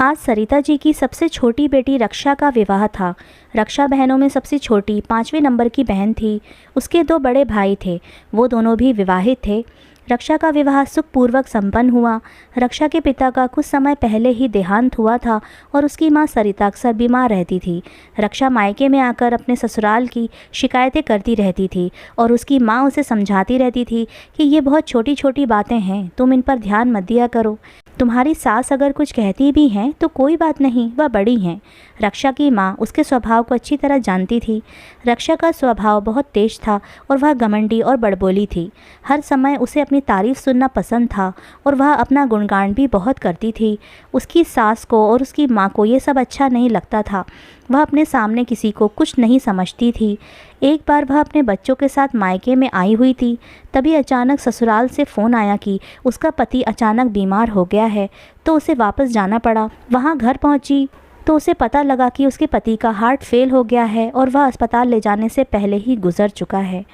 आज सरिता जी की सबसे छोटी बेटी रक्षा का विवाह था। रक्षा बहनों में सबसे छोटी 5वें नंबर की बहन थी। उसके 2 बड़े भाई थे, वो दोनों भी विवाहित थे। रक्षा का विवाह सुखपूर्वक संपन्न हुआ। रक्षा के पिता का कुछ समय पहले ही देहांत हुआ था और उसकी मां सरिता अक्सर बीमार रहती थी। रक्षा मायके में आकर अपने ससुराल की शिकायतें करती रहती थी और उसकी मां उसे समझाती रहती थी कि ये बहुत छोटी छोटी बातें हैं, तुम इन पर ध्यान मत दिया करो। तुम्हारी सास अगर कुछ कहती भी हैं तो कोई बात नहीं, वह बड़ी हैं। रक्षा की माँ उसके स्वभाव को अच्छी तरह जानती थी। रक्षा का स्वभाव बहुत तेज था और वह घमंडी और बड़बोली थी। हर समय उसे अपनी तारीफ सुनना पसंद था और वह अपना गुणगान भी बहुत करती थी। उसकी सास को और उसकी माँ को ये सब अच्छा नहीं लगता था। वह अपने सामने किसी को कुछ नहीं समझती थी। एक बार वह अपने बच्चों के साथ मायके में आई हुई थी, तभी अचानक ससुराल से फ़ोन आया कि उसका पति अचानक बीमार हो गया है, तो उसे वापस जाना पड़ा। वहाँ घर पहुँची तो उसे पता लगा कि उसके पति का हार्ट फेल हो गया है और वह अस्पताल ले जाने से पहले ही गुजर चुका है।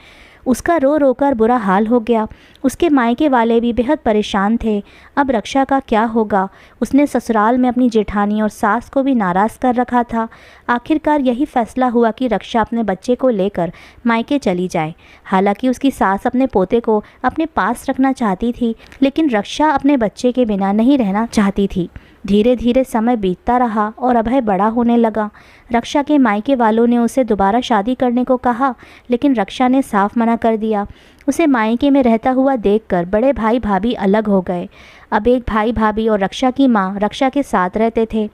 उसका रो रो कर बुरा हाल हो गया। उसके मायके वाले भी बेहद परेशान थे। अब रक्षा का क्या होगा? उसने ससुराल में अपनी जेठानी और सास को भी नाराज़ कर रखा था। आखिरकार यही फैसला हुआ कि रक्षा अपने बच्चे को लेकर मायके चली जाए। हालांकि उसकी सास अपने पोते को अपने पास रखना चाहती थी, लेकिन रक्षा अपने बच्चे के बिना नहीं रहना चाहती थी। धीरे धीरे समय बीतता रहा और अभय बड़ा होने लगा। रक्षा के मायके वालों ने उसे दोबारा शादी करने को कहा, लेकिन रक्षा ने साफ मना कर दिया। उसे मायके में रहता हुआ देखकर बड़े भाई भाभी अलग हो गए। अब एक भाई भाभी और रक्षा की माँ रक्षा के साथ रहते थे।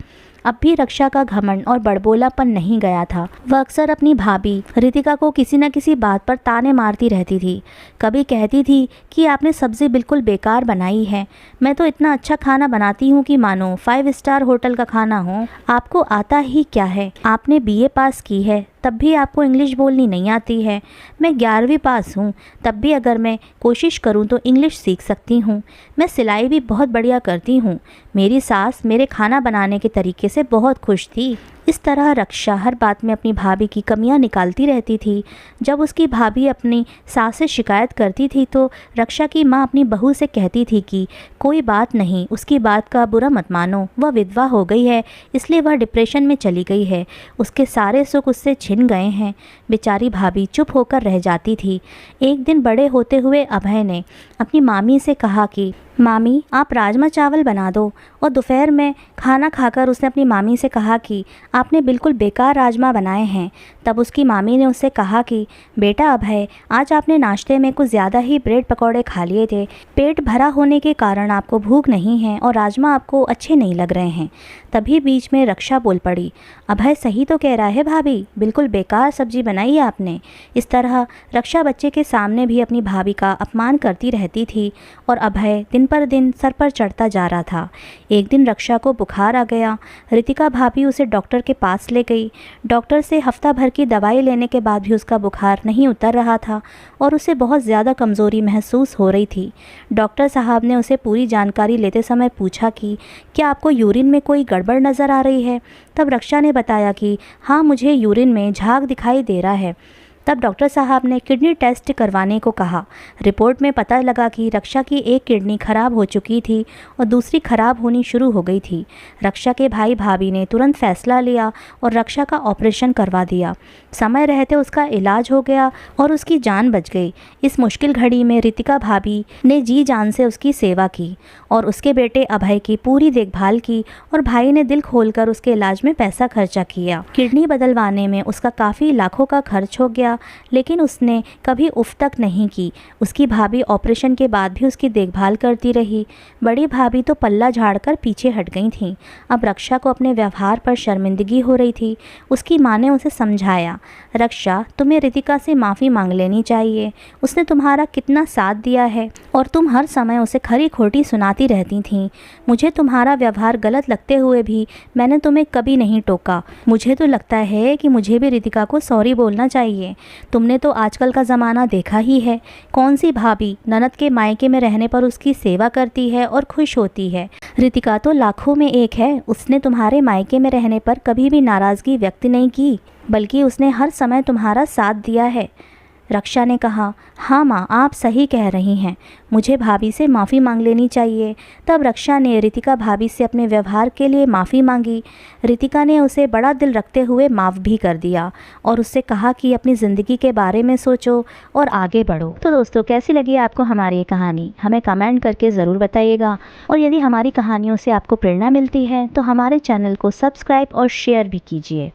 अब भी रक्षा का घमंड और बड़बोलापन नहीं गया था। वह अक्सर अपनी भाभी रितिका को किसी न किसी बात पर ताने मारती रहती थी। कभी कहती थी कि आपने सब्ज़ी बिल्कुल बेकार बनाई है, मैं तो इतना अच्छा खाना बनाती हूँ कि मानो 5 स्टार होटल का खाना हो। आपको आता ही क्या है? आपने BA पास की है, तब भी आपको इंग्लिश बोलनी नहीं आती है। मैं 11वीं पास हूँ, तब भी अगर मैं कोशिश करूँ तो इंग्लिश सीख सकती हूँ। मैं सिलाई भी बहुत बढ़िया करती हूँ। मेरी सास मेरे खाना बनाने के तरीके से बहुत खुश थी। इस तरह रक्षा हर बात में अपनी भाभी की कमियां निकालती रहती थी। जब उसकी भाभी अपनी सास से शिकायत करती थी तो रक्षा की माँ अपनी बहू से कहती थी कि कोई बात नहीं, उसकी बात का बुरा मत मानो, वह विधवा हो गई है, इसलिए वह डिप्रेशन में चली गई है, उसके सारे सुख उससे छिन गए हैं। बेचारी भाभी चुप होकर रह जाती थी। एक दिन बड़े होते हुए अभय ने अपनी मामी से कहा कि मामी आप राजमा चावल बना दो, और दोपहर में खाना खाकर उसने अपनी मामी से कहा कि आपने बिल्कुल बेकार राजमा बनाए हैं। तब उसकी मामी ने उससे कहा कि बेटा अभय, आज आपने नाश्ते में कुछ ज़्यादा ही ब्रेड पकौड़े खा लिए थे। पेट भरा होने के कारण आपको भूख नहीं है और राजमा आपको अच्छे नहीं लग रहे हैं। तभी बीच में रक्षा बोल पड़ी, अभय सही तो कह रहा है भाभी, बिल्कुल बेकार सब्जी बनाई है आपने। इस तरह रक्षा बच्चे के सामने भी अपनी भाभी का अपमान करती रहती थी और अभय दिन पर दिन सर पर चढ़ता जा रहा था। एक दिन रक्षा को बुखार आ गया। रितिका भाभी उसे डॉक्टर के पास ले गई। डॉक्टर से हफ्ता भर की दवाई लेने के बाद भी उसका बुखार नहीं उतर रहा था और उसे बहुत ज़्यादा कमज़ोरी महसूस हो रही थी। डॉक्टर साहब ने उसे पूरी जानकारी लेते समय पूछा कि क्या आपको यूरिन में कोई गड़बड़ नज़र आ रही है? तब रक्षा ने बताया कि हाँ, मुझे यूरिन में झाग दिखाई दे रहा है। तब डॉक्टर साहब ने किडनी टेस्ट करवाने को कहा। रिपोर्ट में पता लगा कि रक्षा की एक किडनी खराब हो चुकी थी और दूसरी खराब होनी शुरू हो गई थी। रक्षा के भाई भाभी ने तुरंत फैसला लिया और रक्षा का ऑपरेशन करवा दिया। समय रहते उसका इलाज हो गया और उसकी जान बच गई। इस मुश्किल घड़ी में रितिका भाभी ने जी जान से उसकी सेवा की और उसके बेटे अभय की पूरी देखभाल की और भाई ने दिल खोलकर उसके इलाज में पैसा खर्चा किया। किडनी बदलवाने में उसका काफ़ी लाखों का खर्च हो गया, लेकिन उसने कभी उफ तक नहीं की। उसकी भाभी ऑपरेशन के बाद भी उसकी देखभाल करती रही। बड़ी भाभी तो पल्ला झाड़कर पीछे हट गई थीं। अब रक्षा को अपने व्यवहार पर शर्मिंदगी हो रही थी। उसकी माँ ने उसे समझाया, रक्षा तुम्हें रितिका से माफ़ी मांग लेनी चाहिए, उसने तुम्हारा कितना साथ दिया है और तुम हर समय उसे खरी खोटी सुनाती रहती थीं। मुझे तुम्हारा व्यवहार गलत लगते हुए भी मैंने तुम्हें कभी नहीं टोका। मुझे तो लगता है कि मुझे भी रितिका को सॉरी बोलना चाहिए। तुमने तो आजकल का ज़माना देखा ही है, कौन सी भाभी ननद के मायके में रहने पर उसकी सेवा करती है और खुश होती है। रितिका तो लाखों में एक है, उसने तुम्हारे मायके में रहने पर कभी भी नाराज़गी व्यक्त नहीं की, बल्कि उसने हर समय तुम्हारा साथ दिया है। रक्षा ने कहा, हाँ माँ, आप सही कह रही हैं, मुझे भाभी से माफ़ी मांग लेनी चाहिए। तब रक्षा ने रितिका भाभी से अपने व्यवहार के लिए माफ़ी मांगी। रितिका ने उसे बड़ा दिल रखते हुए माफ़ भी कर दिया और उससे कहा कि अपनी ज़िंदगी के बारे में सोचो और आगे बढ़ो। तो दोस्तों, कैसी लगी आपको हमारी ये कहानी, हमें कमेंट करके ज़रूर बताइएगा। और यदि हमारी कहानियों से आपको प्रेरणा मिलती है तो हमारे चैनल को सब्सक्राइब और शेयर भी कीजिए।